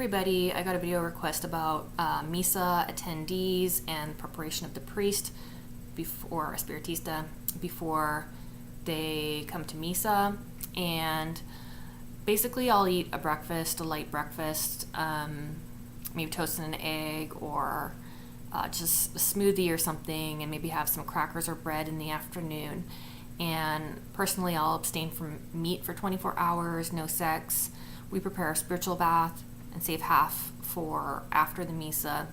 everybody, I got a video request about Misa attendees and preparation of the priest before a spiritista before they come to Misa. And basically I'll eat a light breakfast, maybe toast and an egg, or just a smoothie or something, and maybe have some crackers or bread in the afternoon. And personally, I'll abstain from meat for 24 hours, no sex. We prepare a spiritual bath and save half for after the Misa.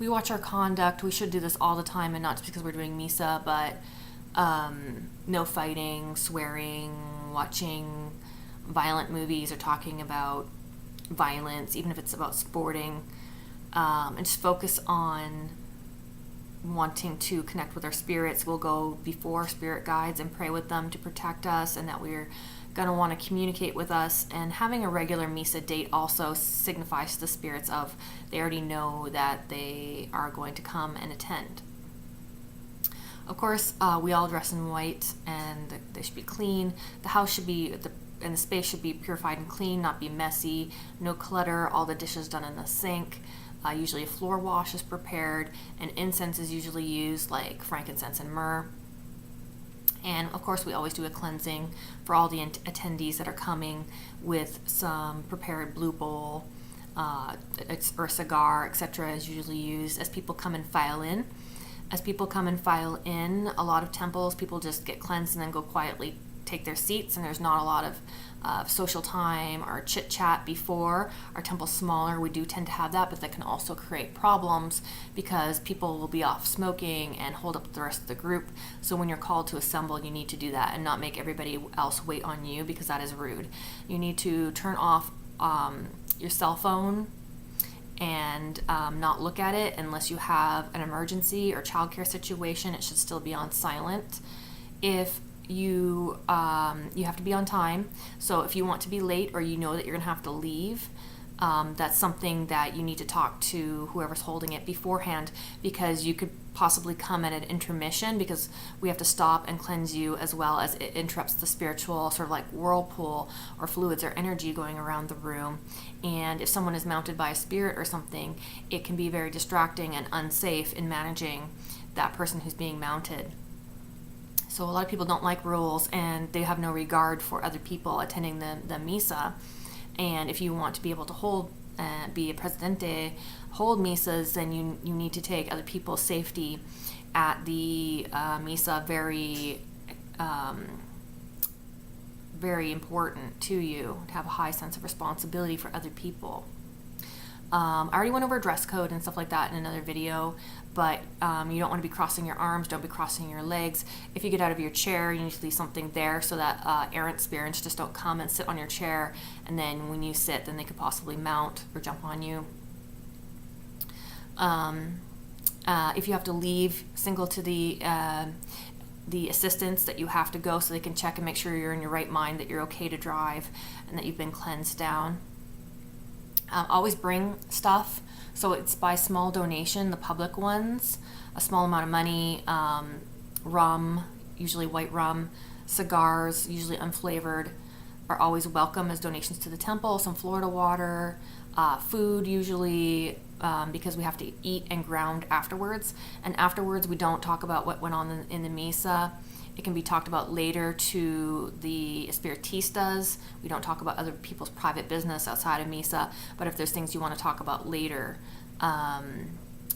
We watch our conduct. We should do this all the time, and not just because we're doing Misa, but no fighting, swearing, watching violent movies or talking about violence, even if it's about sporting, and just focus on wanting to connect with our spirits. We'll go before spirit guides and pray with them to protect us, and that we're going to want to communicate with us. And having a regular Misa date also signifies to the spirits of they already know that they are going to come and attend. Of course, we all dress in white, and they should be clean. The house should be and the space should be purified and clean, not be messy. No clutter. All the dishes done in the sink. Usually a floor wash is prepared, and incense is usually used, like frankincense and myrrh. And of course, we always do a cleansing for all the attendees that are coming, with some prepared blue bowl, or a cigar, etc. is usually used as people come and file in. As people come and file in, a lot of temples, people just get cleansed and then go quietly take their seats, and there's not a lot of social time or chit chat before. Our temple's smaller, we do tend to have that, but that can also create problems because people will be off smoking and hold up the rest of the group. So when you're called to assemble, you need to do that and not make everybody else wait on you, because that is rude. You need to turn off your cell phone and not look at it unless you have an emergency or childcare situation. It should still be on silent. If you have to be on time, so if you want to be late or you know that you're gonna have to leave, that's something that you need to talk to whoever's holding it beforehand, because you could possibly come at an intermission, because we have to stop and cleanse you, as well as it interrupts the spiritual sort of like whirlpool or fluids or energy going around the room. And if someone is mounted by a spirit or something, it can be very distracting and unsafe in managing that person who's being mounted. So a lot of people don't like rules, and they have no regard for other people attending the Misa. And if you want to be able to hold, be a presidente, hold Misas, then you need to take other people's safety at the Misa very, very important to you, to have a high sense of responsibility for other people. I already went over dress code and stuff like that in another video, but you don't want to be crossing your arms, don't be crossing your legs. If you get out of your chair, you need to leave something there so that errant spirits just don't come and sit on your chair, and then when you sit, then they could possibly mount or jump on you. If you have to leave, signal to the assistants that you have to go, so they can check and make sure you're in your right mind, that you're okay to drive, and that you've been cleansed down. Always bring stuff, so it's by small donation, the public ones, a small amount of money, rum, usually white rum, cigars, usually unflavored, are always welcome as donations to the temple, some Florida water, food usually, because we have to eat and ground afterwards. And afterwards, we don't talk about what went on in the Misa. It can be talked about later to the spiritistas. We don't talk about other people's private business outside of Misa, but if there's things you want to talk about later,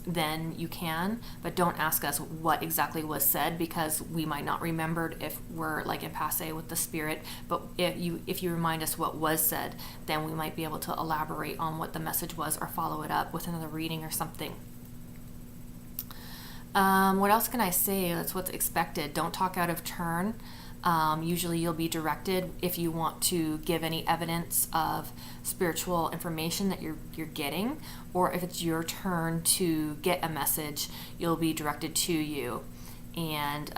then you can, but don't ask us what exactly was said, because we might not remember if we're like in passe with the spirit. But if you remind us what was said, then we might be able to elaborate on what the message was, or follow it up with another reading or something. What else can I say? That's what's expected. Don't talk out of turn. Usually you'll be directed if you want to give any evidence of spiritual information that you're getting, or if it's your turn to get a message, you'll be directed to you. And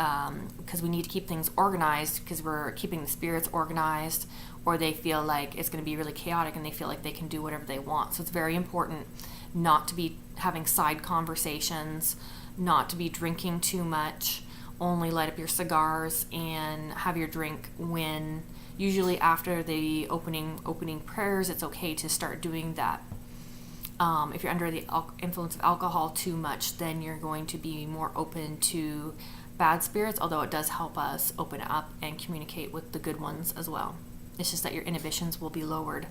because we need to keep things organized, because we're keeping the spirits organized, or they feel like it's going to be really chaotic and they feel like they can do whatever they want. So it's very important not to be having side conversations, not to be drinking too much. Only light up your cigars and have your drink when usually after the opening prayers, it's okay to start doing that. If you're under the influence of alcohol too much, then you're going to be more open to bad spirits, although it does help us open up and communicate with the good ones as well. It's just that your inhibitions will be lowered.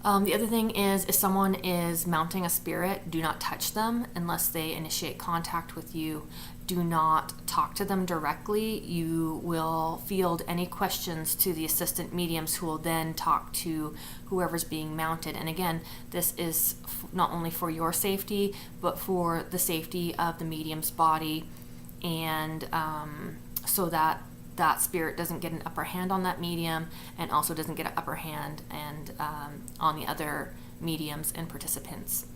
The other thing is, if someone is mounting a spirit, do not touch them unless they initiate contact with you. Do not talk to them directly. You will field any questions to the assistant mediums, who will then talk to whoever's being mounted. And again, this is not only for your safety, but for the safety of the medium's body, and so that that spirit doesn't get an upper hand on that medium, and also doesn't get an upper hand and on the other mediums and participants.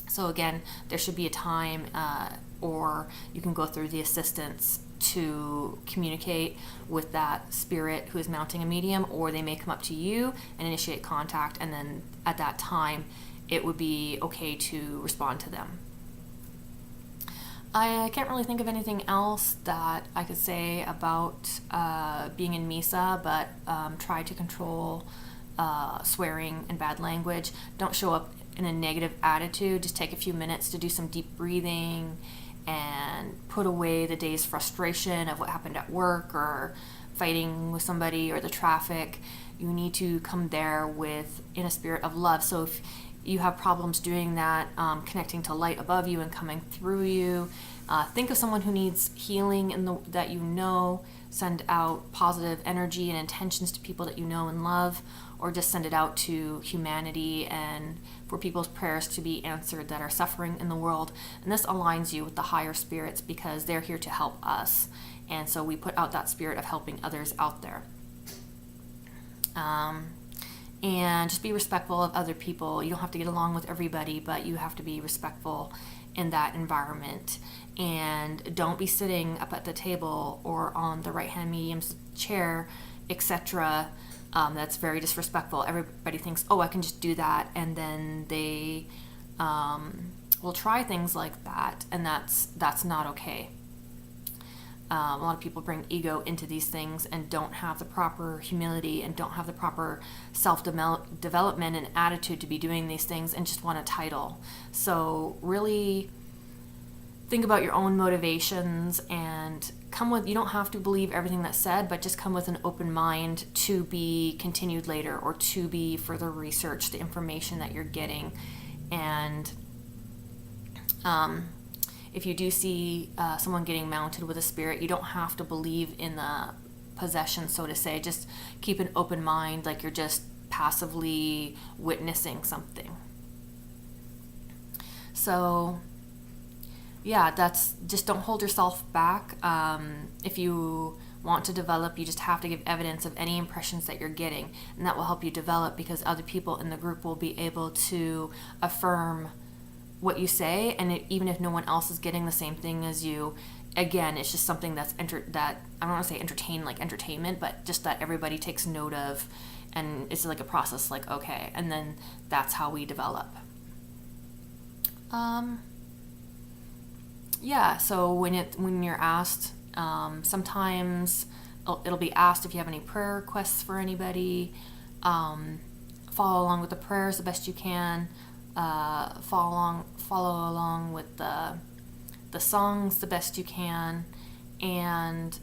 So again, there should be a time, or you can go through the assistants to communicate with that spirit who is mounting a medium, or they may come up to you and initiate contact, and then at that time it would be okay to respond to them. I can't really think of anything else that I could say about being in Misa, but try to control swearing and bad language. Don't show up in a negative attitude. Just take a few minutes to do some deep breathing and put away the day's frustration of what happened at work or fighting with somebody or the traffic. You need to come there in a spirit of love. So if you have problems doing that, connecting to light above you and coming through you, think of someone who needs healing that you know. Send out positive energy and intentions to people that you know and love, or just send it out to humanity and for people's prayers to be answered that are suffering in the world. And this aligns you with the higher spirits, because they're here to help us, and so we put out that spirit of helping others out there. And just be respectful of other people. You don't have to get along with everybody, but you have to be respectful in that environment. And don't be sitting up at the table or on the right-hand medium's chair, etc. That's very disrespectful. Everybody thinks, oh, I can just do that, and then they will try things like that, and that's not okay. A lot of people bring ego into these things and don't have the proper humility and don't have the proper self-development and attitude to be doing these things, and just want a title. So really think about your own motivations and you don't have to believe everything that's said, but just come with an open mind to be continued later, or to be further research the information that you're getting. And if you do see someone getting mounted with a spirit, you don't have to believe in the possession, so to say. Just keep an open mind, like you're just passively witnessing something. So yeah, just don't hold yourself back. If you want to develop, you just have to give evidence of any impressions that you're getting, and that will help you develop, because other people in the group will be able to affirm what you say. And even if no one else is getting the same thing as you, again, it's just something that's I don't want to say entertain like entertainment, but just that everybody takes note of, and it's like a process, like, okay, and then that's how we develop. Yeah, so when you're asked, sometimes it'll be asked if you have any prayer requests for anybody. Follow along with the prayers the best you can. Follow along with the songs the best you can, and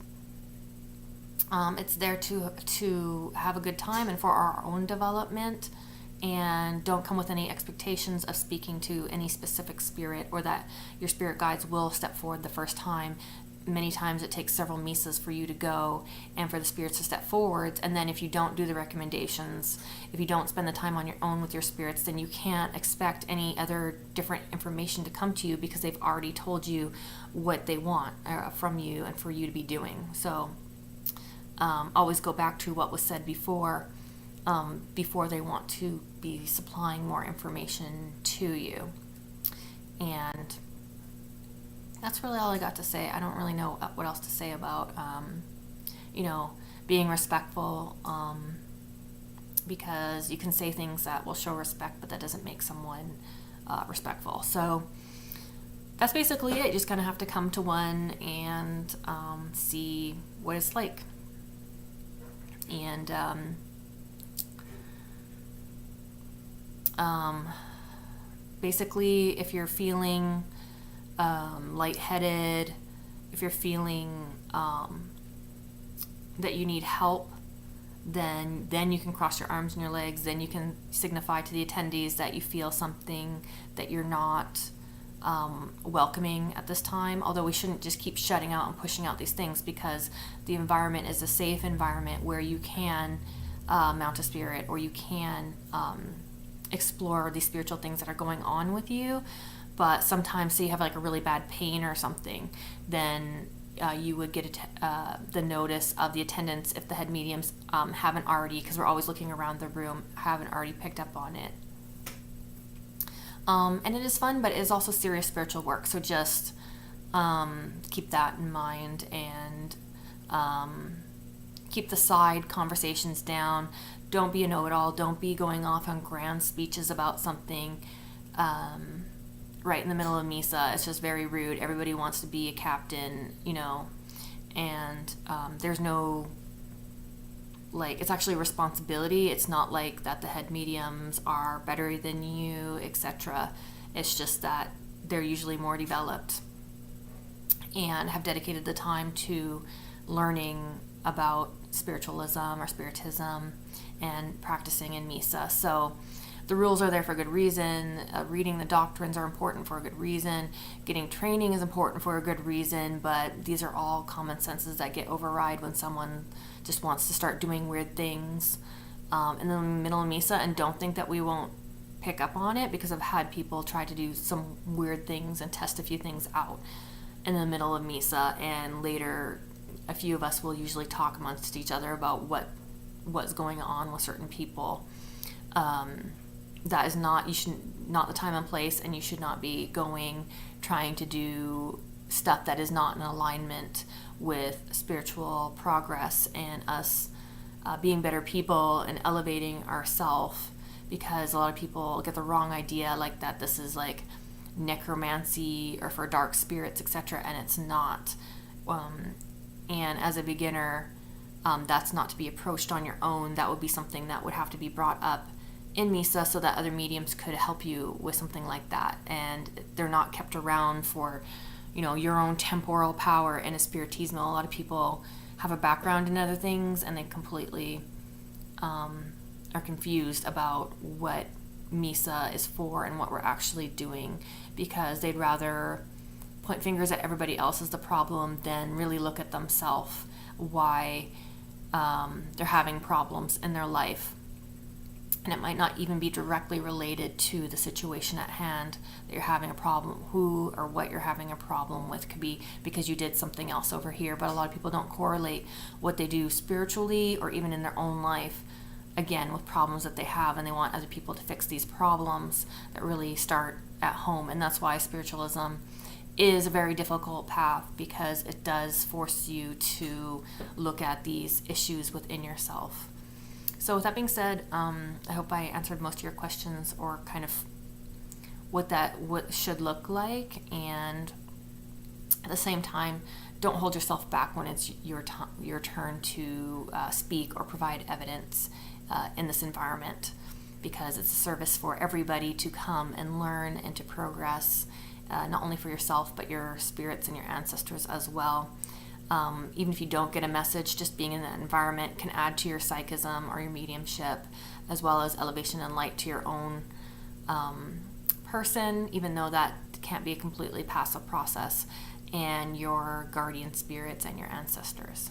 it's there to have a good time and for our own development. And don't come with any expectations of speaking to any specific spirit, or that your spirit guides will step forward the first time. Many times it takes several Misas for you to go and for the spirits to step forward. And then if you don't do the recommendations, if you don't spend the time on your own with your spirits, then you can't expect any other different information to come to you, because they've already told you what they want from you and for you to be doing. So always go back to what was said before they want to be supplying more information to you. And that's really all I got to say. I don't really know what else to say about, being respectful, because you can say things that will show respect, but that doesn't make someone respectful. So that's basically it. You just kind of have to come to one and see what it's like. And basically, if you're feeling lightheaded, if you're feeling that you need help, then you can cross your arms and your legs. Then you can signify to the attendees that you feel something that you're not welcoming at this time. Although we shouldn't just keep shutting out and pushing out these things, because the environment is a safe environment where you can mount a spirit, or you can explore these spiritual things that are going on with you. But sometimes, say you have like a really bad pain or something, then you would get the notice of the attendants if the head mediums haven't already, because we're always looking around the room, haven't already picked up on it. And it is fun, but it is also serious spiritual work. So just keep that in mind, and keep the side conversations down. Don't be a know-it-all. Don't be going off on grand speeches about something right in the middle of Misa. It's just very rude. Everybody wants to be a captain, and there's no, like, it's actually a responsibility. It's not like that the head mediums are better than you, etc. It's just that they're usually more developed and have dedicated the time to learning about spiritualism or spiritism and practicing in Misa. So the rules are there for a good reason. Reading the doctrines are important for a good reason. Getting training is important for a good reason, but these are all common senses that get override when someone just wants to start doing weird things in the middle of Misa. And don't think that we won't pick up on it, because I've had people try to do some weird things and test a few things out in the middle of Misa, and later a few of us will usually talk amongst each other about what's going on with certain people. That is not the time and place, and you should not be trying to do stuff that is not in alignment with spiritual progress and us being better people and elevating ourselves, because a lot of people get the wrong idea, like that this is like necromancy or for dark spirits, etc., and it's not. And as a beginner, that's not to be approached on your own. That would be something that would have to be brought up in Misa so that other mediums could help you with something like that. And they're not kept around for, your own temporal power in a spiritismo. A lot of people have a background in other things, and they completely are confused about what Misa is for and what we're actually doing, because they'd rather point fingers at everybody else as the problem than really look at themselves, why they're having problems in their life. And it might not even be directly related to the situation at hand that you're having a problem. Who or what you're having a problem with could be because you did something else over here. But a lot of people don't correlate what they do spiritually or even in their own life, again, with problems that they have, and they want other people to fix these problems that really start at home. And that's why spiritualism is a very difficult path, because it does force you to look at these issues within yourself. So with that being said, I hope I answered most of your questions, or kind of what should look like. And at the same time, don't hold yourself back when it's your turn to speak or provide evidence in this environment, because it's a service for everybody to come and learn and to progress, not only for yourself but your spirits and your ancestors as well. Even if you don't get a message, just being in that environment can add to your psychism or your mediumship, as well as elevation and light to your own person, even though that can't be a completely passive process, and your guardian spirits and your ancestors.